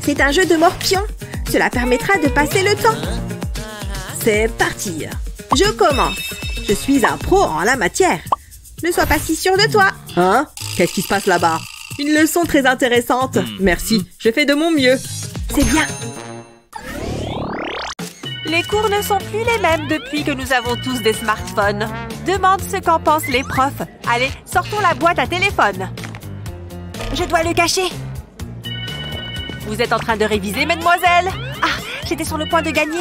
C'est un jeu de morpion. Cela permettra de passer le temps. C'est parti. Je commence. Je suis un pro en la matière. Ne sois pas si sûr de toi. Hein? Qu'est-ce qui se passe là-bas? Une leçon très intéressante. Merci, je fais de mon mieux. C'est bien. Les cours ne sont plus les mêmes depuis que nous avons tous des smartphones. Demande ce qu'en pensent les profs. Allez, sortons la boîte à téléphone. Je dois le cacher. Vous êtes en train de réviser, mesdemoiselles? Ah, j'étais sur le point de gagner.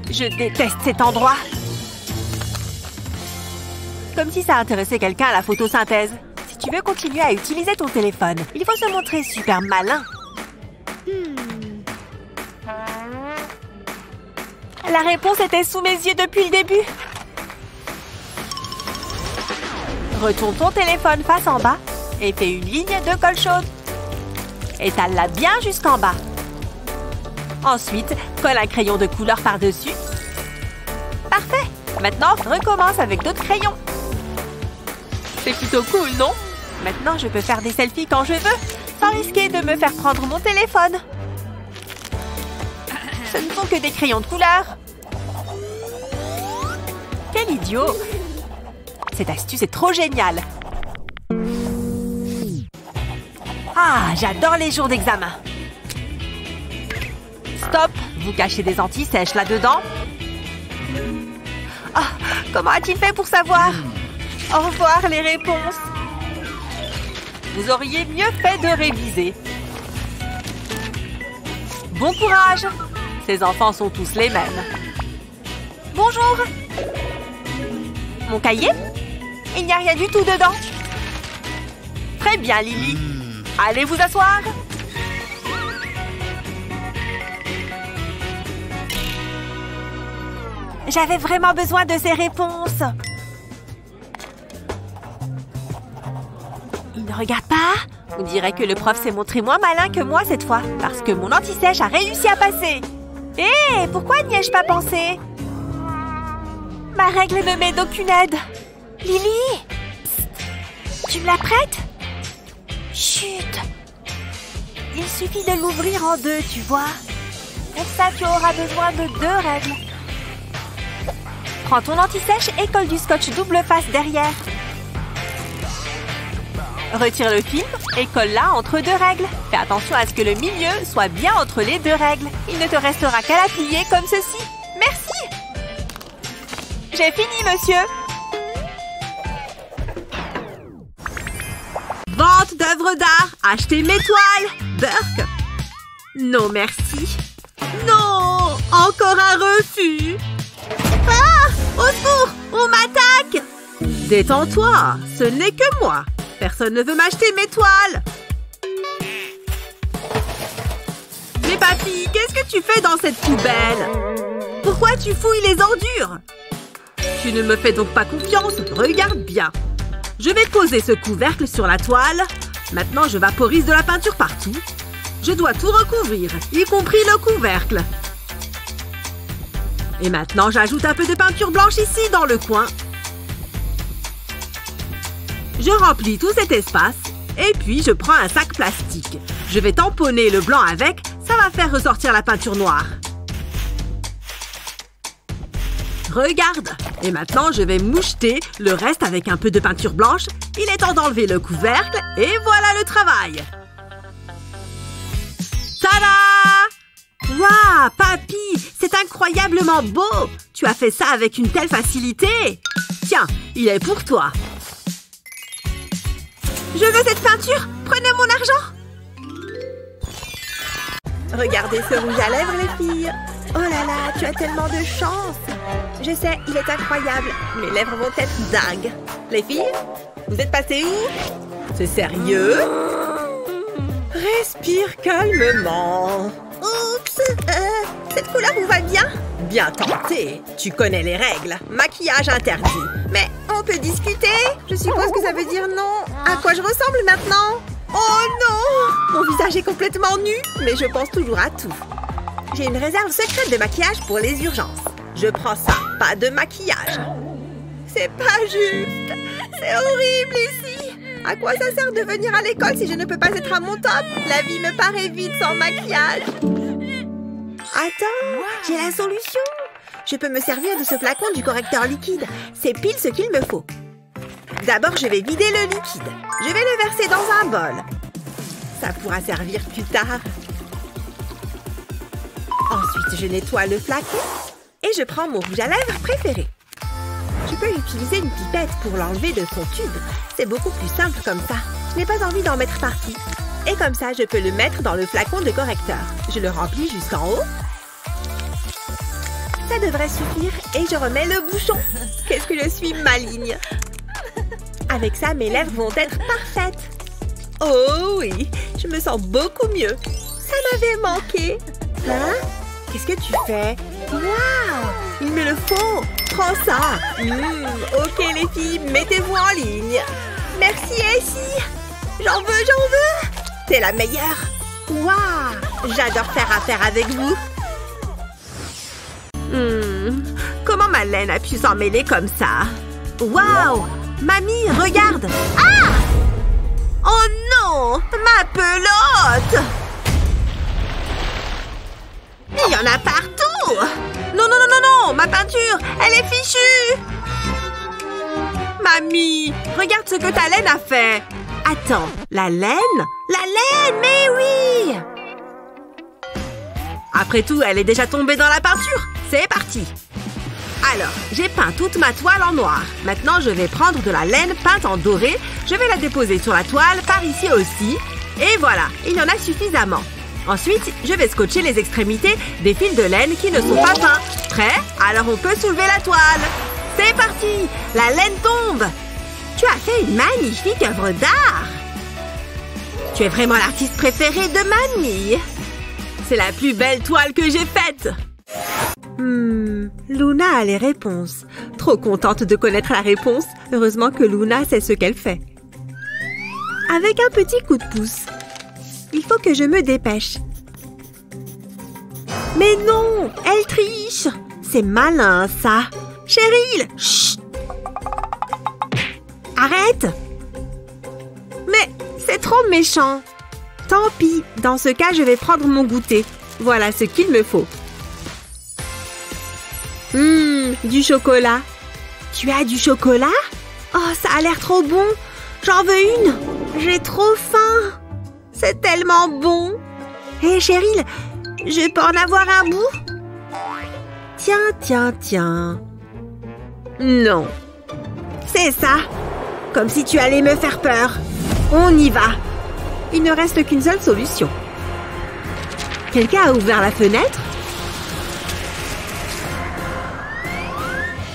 Je déteste cet endroit. Comme si ça intéressait quelqu'un à la photosynthèse. Si tu veux continuer à utiliser ton téléphone, il faut se montrer super malin. La réponse était sous mes yeux depuis le début. Retourne ton téléphone face en bas et fais une ligne de colle chaude. Étale-la bien jusqu'en bas. Ensuite, colle un crayon de couleur par-dessus. Parfait! Maintenant, recommence avec d'autres crayons. C'est plutôt cool, non? Maintenant, je peux faire des selfies quand je veux, sans risquer de me faire prendre mon téléphone. Ce ne sont que des crayons de couleur. Quel idiot! Cette astuce est trop géniale. Ah, j'adore les jours d'examen. Stop! Vous cachez des anti-sèches là-dedans? Ah, comment a-t-il fait pour savoir? Au revoir les réponses. Vous auriez mieux fait de réviser. Bon courage! Ces enfants sont tous les mêmes. Bonjour! Mon cahier? Il n'y a rien du tout dedans. Très bien, Lily. Allez vous asseoir. J'avais vraiment besoin de ces réponses. Il ne regarde pas? On dirait que le prof s'est montré moins malin que moi cette fois, parce que mon anti-sèche a réussi à passer. Hé, pourquoi n'y ai-je pas pensé? Ma règle ne m'aide d'aucune aide. Lily! Psst. Tu me la prêtes? Chut! Il suffit de l'ouvrir en deux, tu vois. Pour ça, tu auras besoin de 2 règles. Prends ton anti-sèche et colle du scotch double face derrière. Retire le film et colle-la entre 2 règles. Fais attention à ce que le milieu soit bien entre les 2 règles. Il ne te restera qu'à la plier comme ceci. Merci! J'ai fini, monsieur! Vente d'œuvres d'art! Achetez mes toiles! Burke! Non, merci. Non! Encore un refus! Ah! Au secours! On m'attaque! Détends-toi! Ce n'est que moi! Personne ne veut m'acheter mes toiles! Mais papy, qu'est-ce que tu fais dans cette poubelle? Pourquoi tu fouilles les ordures? Tu ne me fais donc pas confiance? Regarde bien. Je vais poser ce couvercle sur la toile. Maintenant, je vaporise de la peinture partout. Je dois tout recouvrir, y compris le couvercle. Et maintenant, j'ajoute un peu de peinture blanche ici, dans le coin. Je remplis tout cet espace. Et puis, je prends un sac plastique. Je vais tamponner le blanc avec. Ça va faire ressortir la peinture noire. Regarde! Et maintenant, je vais moucheter le reste avec un peu de peinture blanche. Il est temps d'enlever le couvercle. Et voilà le travail! Tada! Waouh, papy, c'est incroyablement beau! Tu as fait ça avec une telle facilité! Tiens, il est pour toi! Je veux cette peinture! Prenez mon argent! Regardez ce rouge à lèvres, les filles. Oh là là, tu as tellement de chance. Je sais, il est incroyable. Mes lèvres vont être dingues. Les filles, vous êtes passées où? C'est sérieux? Respire calmement. Oups, cette couleur vous va bien? Bien tenté. Tu connais les règles. Maquillage interdit. Mais on peut discuter? Je suppose que ça veut dire non. À quoi je ressemble maintenant? Oh non! Mon visage est complètement nu, mais je pense toujours à tout. J'ai une réserve secrète de maquillage pour les urgences. Je prends ça, pas de maquillage. C'est pas juste. C'est horrible ici. À quoi ça sert de venir à l'école si je ne peux pas être à mon top? La vie me paraît vide sans maquillage. Attends, j'ai la solution. Je peux me servir de ce flacon du correcteur liquide. C'est pile ce qu'il me faut. D'abord, je vais vider le liquide. Je vais le verser dans un bol. Ça pourra servir plus tard. Ensuite, je nettoie le flacon et je prends mon rouge à lèvres préféré. Je peux utiliser une pipette pour l'enlever de son tube. C'est beaucoup plus simple comme ça. Je n'ai pas envie d'en mettre partout. Et comme ça, je peux le mettre dans le flacon de correcteur. Je le remplis jusqu'en haut. Ça devrait suffire et je remets le bouchon. Qu'est-ce que je suis maligne! Avec ça, mes lèvres vont être parfaites. Oh oui, je me sens beaucoup mieux. Ça m'avait manqué. Hein? Qu'est-ce que tu fais? Waouh! Il me le faut! Prends ça! Ok les filles, mettez-vous en ligne. Merci Essie! J'en veux! T'es la meilleure! Waouh! J'adore faire affaire avec vous. Comment ma laine a pu s'en mêler comme ça? Waouh! Mamie, regarde! Ah! Oh non! Ma pelote! Il y en a partout! Non, non, non, non, non! Ma peinture, elle est fichue! Mamie, regarde ce que ta laine a fait! Attends, la laine? La laine, mais oui! Après tout, elle est déjà tombée dans la peinture. C'est parti! Alors, j'ai peint toute ma toile en noir. Maintenant, je vais prendre de la laine peinte en doré. Je vais la déposer sur la toile, par ici aussi. Et voilà, il y en a suffisamment. Ensuite, je vais scotcher les extrémités des fils de laine qui ne sont pas peints. Prêt? Alors on peut soulever la toile. C'est parti! La laine tombe! Tu as fait une magnifique œuvre d'art! Tu es vraiment l'artiste préféré de mamie! C'est la plus belle toile que j'ai faite! Luna a les réponses. Trop contente de connaître la réponse. Heureusement que Luna sait ce qu'elle fait. Avec un petit coup de pouce. Il faut que je me dépêche. Mais non! Elle triche! C'est malin, ça! Cheryl! Chut! Arrête! Mais c'est trop méchant! Tant pis, dans ce cas, je vais prendre mon goûter. Voilà ce qu'il me faut. Du chocolat. Tu as du chocolat? Oh, ça a l'air trop bon! J'en veux une! J'ai trop faim! C'est tellement bon! Hé, Cheryl, je peux en avoir un bout? Tiens. Non. C'est ça! Comme si tu allais me faire peur. On y va! Il ne reste qu'une seule solution. Quelqu'un a ouvert la fenêtre?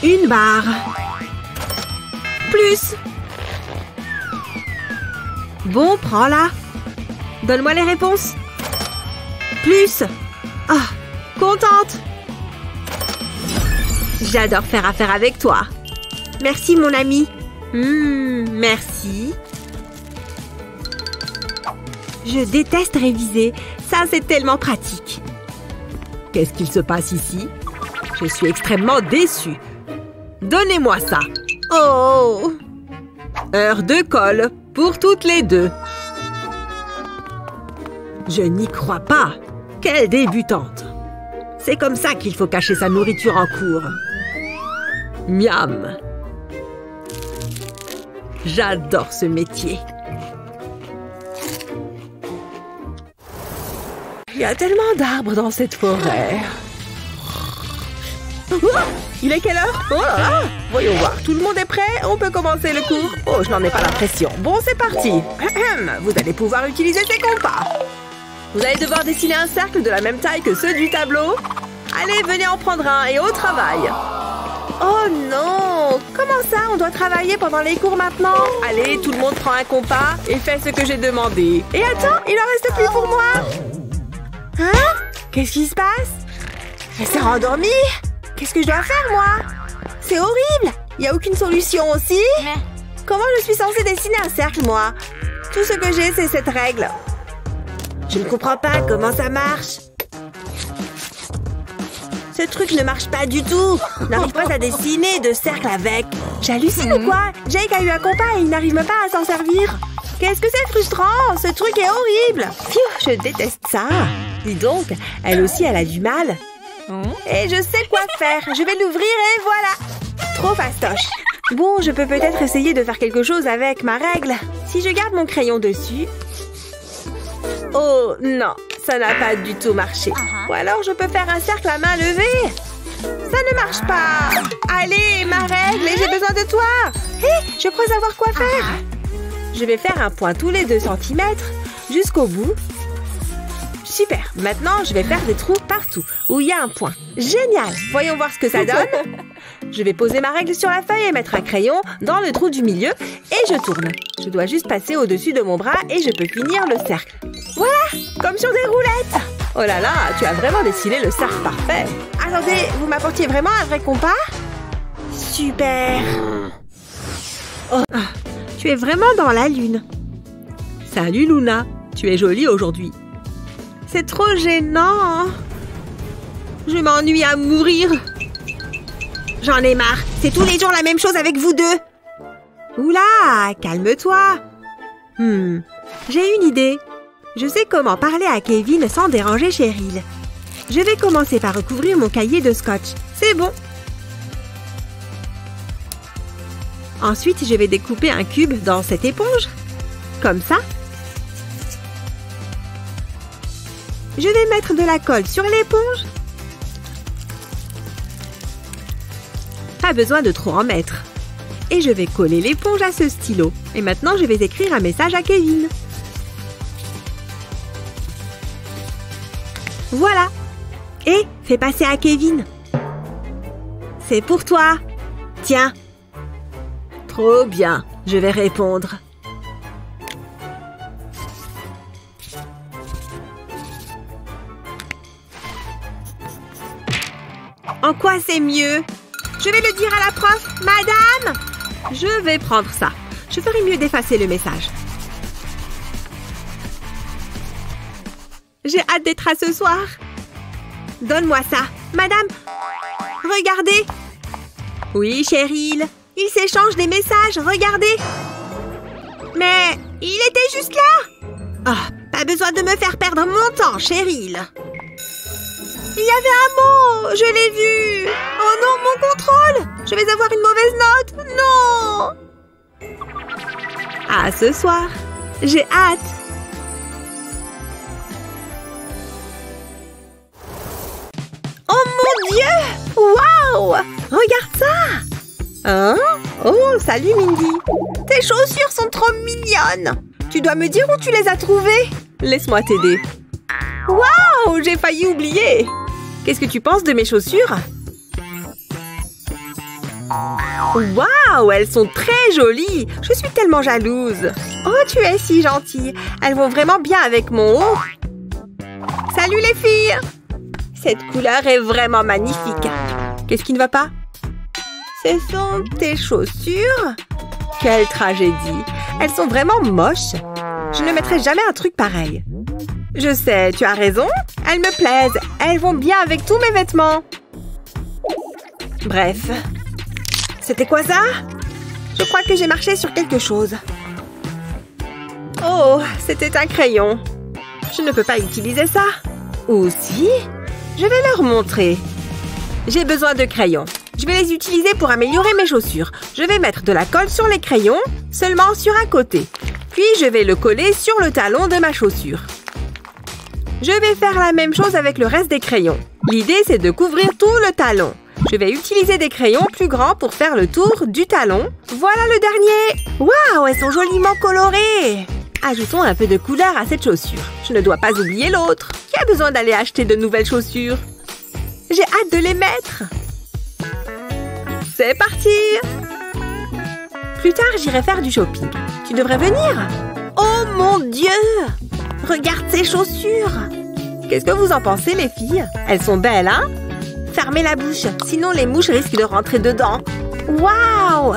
Une barre. Plus. Bon, prends-la. Donne-moi les réponses. Plus. Ah, contente. J'adore faire affaire avec toi. Merci, mon ami. Merci. Je déteste réviser. Ça, c'est tellement pratique. Qu'est-ce qu'il se passe ici? Je suis extrêmement déçue. Donnez-moi ça. Oh! Heure de colle pour toutes les deux. Je n'y crois pas. Quelle débutante. C'est comme ça qu'il faut cacher sa nourriture en cours. Miam. J'adore ce métier. il y a tellement d'arbres dans cette forêt. Oh, il est quelle heure? Oh là là! Voyons voir, tout le monde est prêt? On peut commencer le cours? Oh, je n'en ai pas l'impression. Bon, c'est parti! Vous allez pouvoir utiliser ces compas. Vous allez devoir dessiner un cercle de la même taille que ceux du tableau. Allez, venez en prendre un et au travail! Oh non! Comment ça, on doit travailler pendant les cours maintenant? Allez, tout le monde prend un compas et fait ce que j'ai demandé. Et attends, il en reste plus pour moi! Hein? Qu'est-ce qui se passe? Elle s'est rendormie? Qu'est-ce que je dois faire, moi? C'est horrible! Il n'y a aucune solution aussi? Comment je suis censée dessiner un cercle, moi? Tout ce que j'ai, c'est cette règle. Je ne comprends pas comment ça marche. Ce truc ne marche pas du tout. Je n'arrive pas à dessiner de cercle avec. J'hallucine ou quoi? Jake a eu un compas et il n'arrive même pas à s'en servir. Qu'est-ce que c'est frustrant! Ce truc est horrible! Pfiou, je déteste ça. Dis donc, elle aussi, elle a du mal. Et je sais quoi faire. Je vais l'ouvrir et voilà. Trop fastoche. Bon, je peux peut-être essayer de faire quelque chose avec ma règle. Si je garde mon crayon dessus... Oh non, ça n'a pas du tout marché. Ou alors je peux faire un cercle à main levée. Ça ne marche pas. Allez, ma règle, et j'ai besoin de toi. Hé, je crois savoir quoi faire. Je vais faire un point tous les 2 cm jusqu'au bout. Super. Maintenant, je vais faire des trous partout où il y a un point. Génial. Voyons voir ce que ça donne. Je vais poser ma règle sur la feuille et mettre un crayon dans le trou du milieu et je tourne. Je dois juste passer au-dessus de mon bras et je peux finir le cercle. Voilà, comme sur des roulettes. Oh là là, tu as vraiment dessiné le cercle parfait. Attendez, vous m'apportiez vraiment un vrai compas? Super. Oh, tu es vraiment dans la lune. Salut Luna, tu es jolie aujourd'hui. C'est trop gênant. Je m'ennuie à mourir. J'en ai marre. C'est tous les jours la même chose avec vous deux. Oula, calme-toi. J'ai une idée. Je sais comment parler à Kevin sans déranger Cheryl. Je vais commencer par recouvrir mon cahier de scotch. C'est bon. Ensuite, je vais découper un cube dans cette éponge. Comme ça. Je vais mettre de la colle sur l'éponge. Pas besoin de trop en mettre. Et je vais coller l'éponge à ce stylo. Et maintenant, je vais écrire un message à Kevin. Voilà. Et fais passer à Kevin. C'est pour toi. Tiens. Trop bien. Je vais répondre. En quoi c'est mieux? Je vais le dire à la prof. Madame! Je vais prendre ça. Je ferai mieux d'effacer le message. J'ai hâte d'être à ce soir. Donne-moi ça. Madame, regardez. Oui, Cheryl. Ils s'échangent des messages, regardez. Mais il était juste là. Oh, pas besoin de me faire perdre mon temps, Cheryl. Il y avait un mot, je l'ai vu. Oh non, mon contrôle. Je vais avoir une mauvaise note. Non. À ce soir. J'ai hâte. Oh mon Dieu! Waouh! Regarde ça! Hein? Oh, salut Mindy! Tes chaussures sont trop mignonnes! Tu dois me dire où tu les as trouvées? Laisse-moi t'aider. Waouh! J'ai failli oublier! Qu'est-ce que tu penses de mes chaussures? Waouh! Elles sont très jolies! Je suis tellement jalouse! Oh, tu es si gentille! Elles vont vraiment bien avec mon haut! Salut les filles! Cette couleur est vraiment magnifique. Qu'est-ce qui ne va pas? Ce sont tes chaussures? Quelle tragédie. Elles sont vraiment moches. Je ne mettrai jamais un truc pareil. Je sais, tu as raison. Elles me plaisent. Elles vont bien avec tous mes vêtements. Bref. C'était quoi ça? Je crois que j'ai marché sur quelque chose. Oh, c'était un crayon. Je ne peux pas utiliser ça. Ou si? Je vais leur montrer. J'ai besoin de crayons. Je vais les utiliser pour améliorer mes chaussures. Je vais mettre de la colle sur les crayons, seulement sur un côté. Puis je vais le coller sur le talon de ma chaussure. Je vais faire la même chose avec le reste des crayons. L'idée, c'est de couvrir tout le talon. Je vais utiliser des crayons plus grands pour faire le tour du talon. Voilà le dernier! Waouh, elles sont joliment colorées! Ajoutons un peu de couleur à cette chaussure. Je ne dois pas oublier l'autre. Qui a besoin d'aller acheter de nouvelles chaussures? J'ai hâte de les mettre. C'est parti! Plus tard, j'irai faire du shopping. Tu devrais venir. Oh mon Dieu! Regarde ces chaussures! Qu'est-ce que vous en pensez, les filles? Elles sont belles, hein? Fermez la bouche, sinon les mouches risquent de rentrer dedans. Waouh!